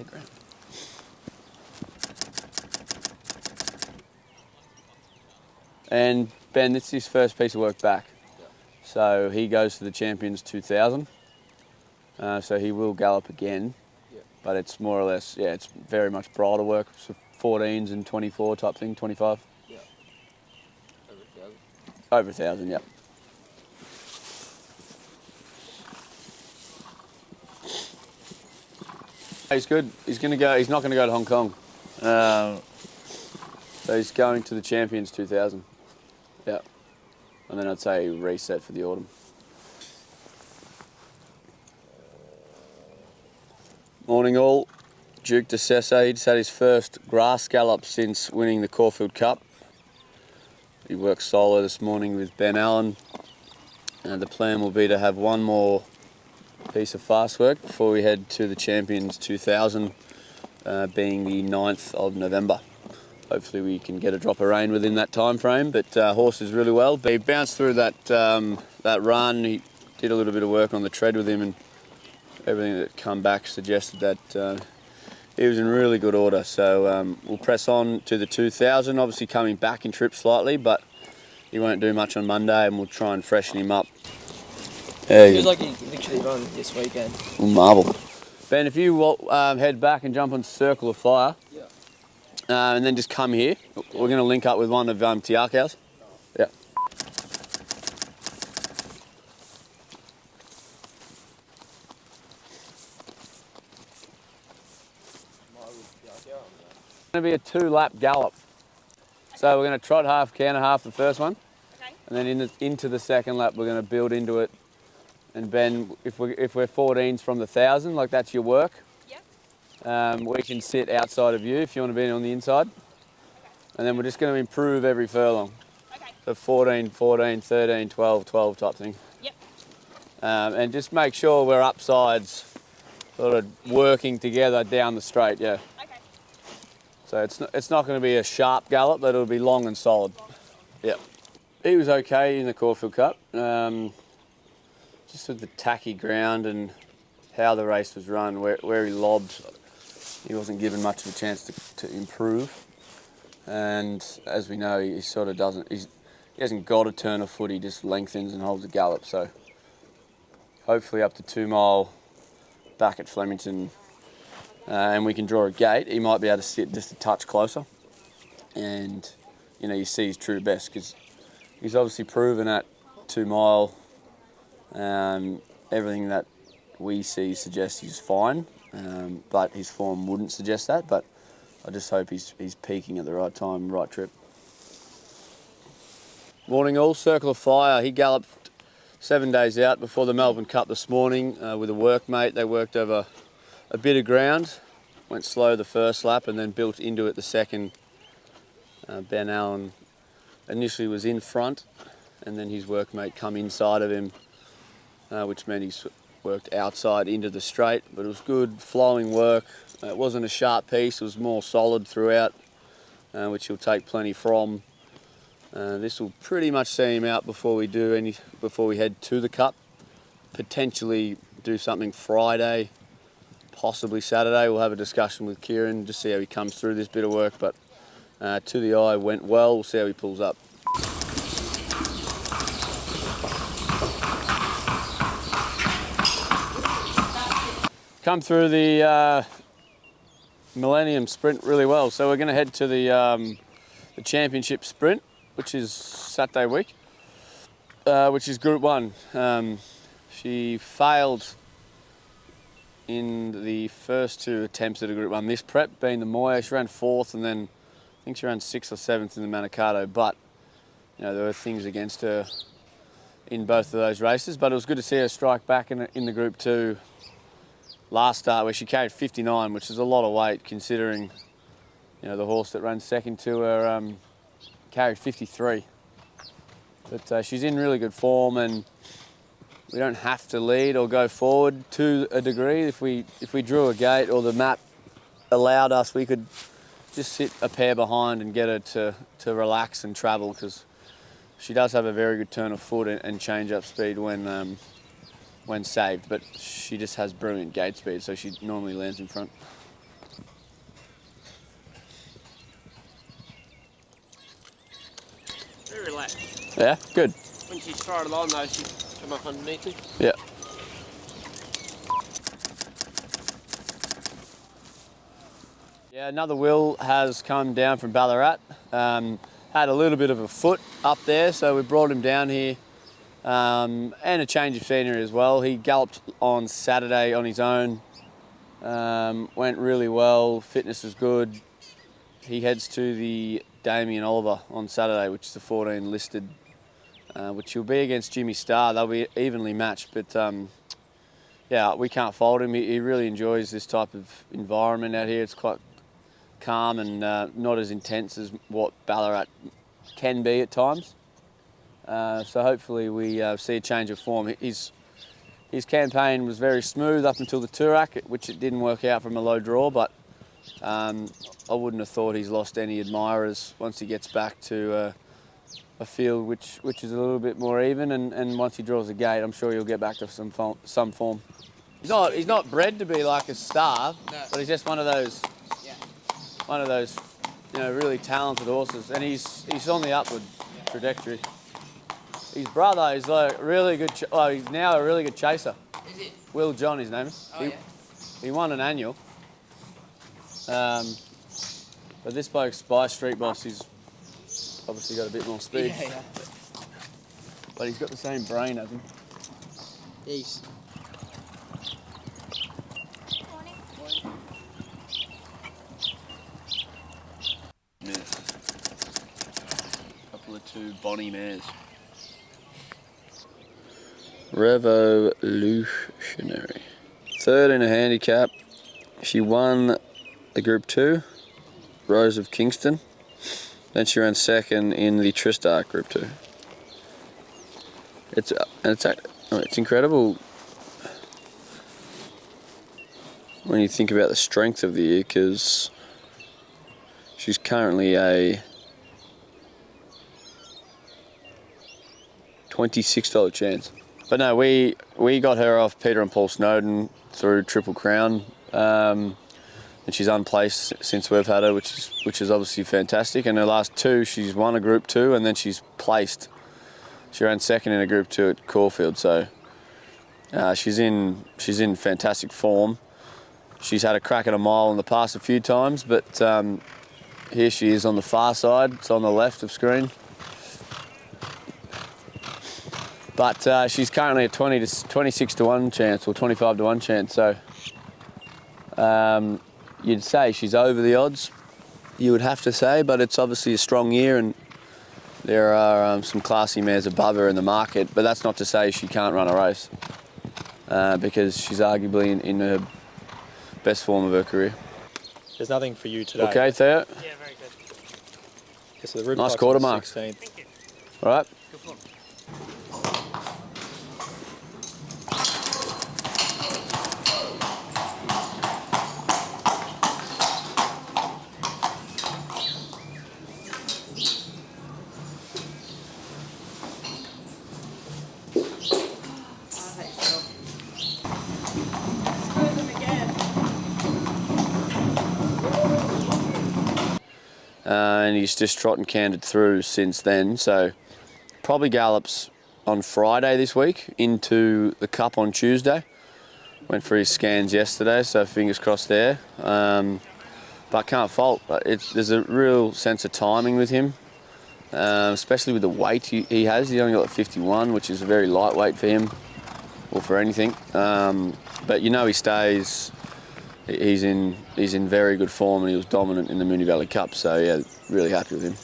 Yeah, great. And Ben, this is his first piece of work back. Yeah. So he goes to the Champions 2000. So he will gallop again. Yeah. But it's more or less, yeah, it's very much bridle work. So 14s and 24 type thing, 25. Yeah. Over 1,000. Over 1,000, yeah. He's good. He's going to go. He's not going to go to Hong Kong. So he's going to the Champions 2000. Yeah. And then I'd say reset for the autumn. Morning all. Duke De Sessa. He just had his first grass gallop since winning the Caulfield Cup. He worked solo this morning with Ben Allen. And the plan will be to have one more piece of fast work before we head to the Champions 2000, being the 9th of November. Hopefully we can get a drop of rain within that time frame, but horse is really well. He bounced through that run. He did a little bit of work on the tread with him, and everything that come back suggested that he was in really good order. So we'll press on to the 2000, obviously coming back in trip slightly, but he won't do much on Monday, and we'll try and freshen him up. Feels like he literally run this weekend. Marble. Ben, if you head back and jump on Circle of Fire, Yeah. and then just come here, we're going to link up with one of Tiarkow's. Yeah. It's going to be a 2-lap gallop. So we're going to trot half, canter half the first one, Okay. and then into the second lap we're going to build into it. And Ben, if we're 14s from the 1,000, like that's your work, Yep. we can sit outside of you if you want to be on the inside. Okay. And then we're just going to improve every furlong. Okay. So 14, 14, 13, 12, 12 type thing. Yep. And just make sure we're upsides, sort of working together down the straight, yeah. Okay. So it's not going to be a sharp gallop, but it'll be long and solid. Yeah. He was okay in the Caulfield Cup. Just with the tacky ground and how the race was run, where he lobbed, he wasn't given much of a chance to improve. And as we know, he sort of doesn't, he hasn't got a turn of foot, he just lengthens and holds a gallop. So hopefully up to 2 mile back at Flemington, and we can draw a gate, he might be able to sit just a touch closer. And, you know, you see his true best, because he's obviously proven at 2 mile, everything that we see suggests he's fine, but his form wouldn't suggest that. But I just hope he's peaking at the right time, right trip. Morning all, Circle of Fire. He galloped 7 days out before the Melbourne Cup this morning with a workmate. They worked over a bit of ground, went slow the first lap and then built into it the second. Ben Allen initially was in front, and then his workmate come inside of him, which meant he worked outside into the straight, but it was good flowing work. It wasn't a sharp piece, it was more solid throughout, which he'll take plenty from. This will pretty much see him out before we head to the Cup. Potentially do something Friday, possibly Saturday. We'll have a discussion with Kieran, just see how he comes through this bit of work, but To the Eye went well. We'll see how he pulls up. Come through the Millennium Sprint really well. So we're going to head to the Championship Sprint, which is Saturday week, which is Group 1. She failed in the first 2 attempts at a Group 1. This prep being the Moya, she ran 4th, and then I think she ran 6th or 7th in the Manikato. But you know, there were things against her in both of those races. But it was good to see her strike back in the Group 2 last start, where she carried 59, which is a lot of weight considering, you know, the horse that ran second to her carried 53. But she's in really good form, and we don't have to lead or go forward to a degree. If we drew a gate or the map allowed us, we could just sit a pair behind and get her to relax and travel, because she does have a very good turn of foot and change up speed when saved, but she just has brilliant gate speed, so she normally lands in front. Yeah, good. When she's thrown along though, she come up underneath me. Yeah. Yeah, another Will has come down from Ballarat. Had a little bit of a foot up there, so we brought him down here. And a change of scenery as well. He galloped on Saturday on his own. Went really well, fitness is good. He heads to the Damien Oliver on Saturday, which is the 14 listed, which will be against Jimmy Starr. They'll be evenly matched, but yeah, we can't fault him. He really enjoys this type of environment out here. It's quite calm and not as intense as what Ballarat can be at times. So hopefully we see a change of form. His campaign was very smooth up until the Toorak, which it didn't work out from a low draw, but I wouldn't have thought he's lost any admirers once he gets back to a field which is a little bit more even, and once he draws a gate, I'm sure he'll get back to some form. He's not bred to be like a star, no. But he's just one of those, really talented horses, and he's on the upward trajectory. His brother is like really good. He's now a really good chaser. Is it? Will John, his name is. Oh, He won an annual. But this bloke, Spy Street Boss, he's obviously got a bit more speed. Yeah. But he's got the same brain as him. Yes. Couple of two Bonnie mares. Revolutionary. Third in a handicap. She won the Group 2, Rose of Kingston. Then she ran second in the Tristar Group 2. It's incredible when you think about the strength of the year, because she's currently a $26 chance. But no, we got her off Peter and Paul Snowden through Triple Crown, and she's unplaced since we've had her, which is obviously fantastic. And her last two, she's won a Group 2 and then she's placed. She ran second in a Group 2 at Caulfield, so she's in fantastic form. She's had a crack at a mile in the past a few times, but here she is on the far side. It's on the left of screen. But she's currently a 26 to 1 chance, or 25 to 1 chance, so you'd say she's over the odds, you would have to say, but it's obviously a strong year and there are some classy mares above her in the market, but that's not to say she can't run a race, because she's arguably in her best form of her career. There's nothing for you today. Okay, Theo? Yeah, very good. Okay, so the nice quarter mark. Thank you. All right. Good one. And he's just trotting cantered through since then, so probably gallops on Friday this week into the Cup on Tuesday. Went for his scans yesterday, so fingers crossed there. But can't fault. There's a real sense of timing with him, especially with the weight he has. He's only got 51, which is a very lightweight for him, or for anything. But you know he stays. He's in very good form, and he was dominant in the Moonee Valley Cup, so yeah, really happy with him.